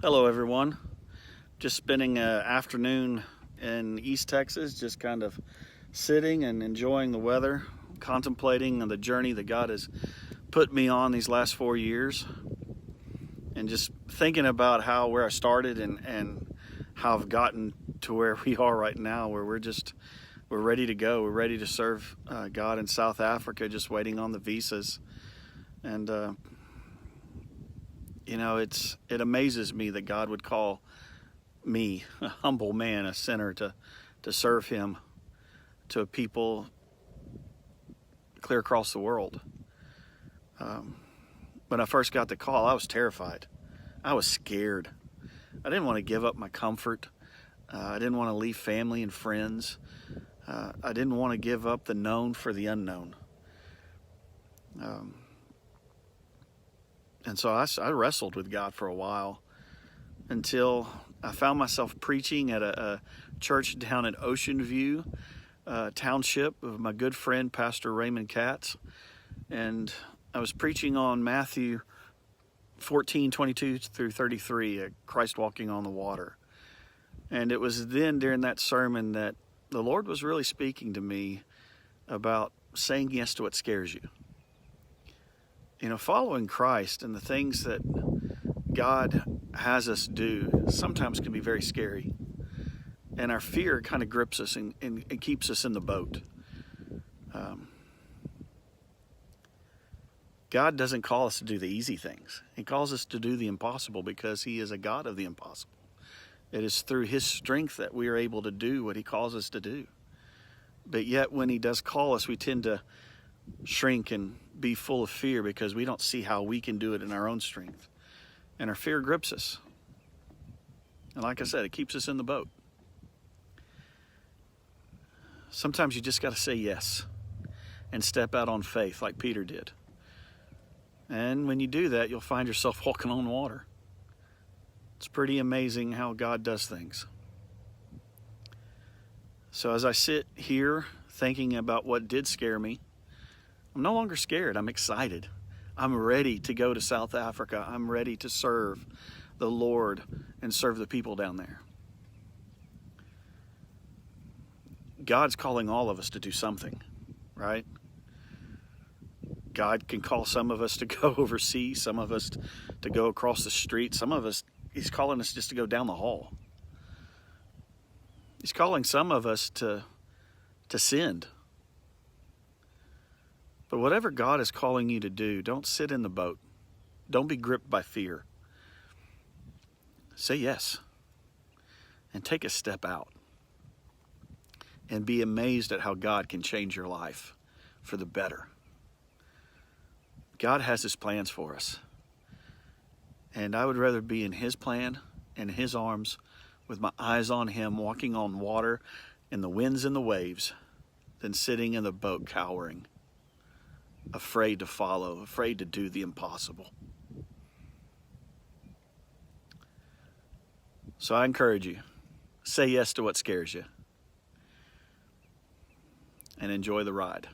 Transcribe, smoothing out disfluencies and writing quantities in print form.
Hello everyone. Just spending an afternoon in East Texas, just kind of sitting and enjoying the weather, contemplating the journey that God has put me on these last 4 years, and just thinking about where I started and how I've gotten to where we are right now, where we're ready to go. We're ready to serve God in South Africa, just waiting on the visas. And it amazes me that God would call me, a humble man, a sinner, to serve Him to a people clear across the world. When I first got the call, I was terrified. I was scared. I didn't want to give up my comfort. I didn't want to leave family and friends. I didn't want to give up the known for the unknown. And so I wrestled with God for a while until I found myself preaching at a church down in Ocean View Township of my good friend, Pastor Raymond Katz. And I was preaching on Matthew 14:22 through 33, Christ walking on the water. And it was then during that sermon that the Lord was really speaking to me about saying yes to what scares you. Following Christ and the things that God has us do sometimes can be very scary. And our fear kind of grips us and keeps us in the boat. God doesn't call us to do the easy things. He calls us to do the impossible because He is a God of the impossible. It is through His strength that we are able to do what He calls us to do. But yet when He does call us, we tend to shrink and be full of fear because we don't see how we can do it in our own strength. And our fear grips us. And like I said, it keeps us in the boat. Sometimes you just got to say yes and step out on faith like Peter did. And when you do that, you'll find yourself walking on water. It's pretty amazing how God does things. So as I sit here thinking about what did scare me, I'm no longer scared. I'm excited. I'm ready to go to South Africa. I'm ready to serve the Lord and serve the people down there. God's calling all of us to do something, right? God can call some of us to go overseas, some of us to go across the street, some of us, He's calling us just to go down the hall. He's calling some of us to send. But whatever God is calling you to do, don't sit in the boat. Don't be gripped by fear. Say yes and take a step out and be amazed at how God can change your life for the better. God has His plans for us. And I would rather be in His plan and His arms with my eyes on Him, walking on water in the winds and the waves, than sitting in the boat cowering, afraid to follow, afraid to do the impossible. So I encourage you, say yes to what scares you and enjoy the ride.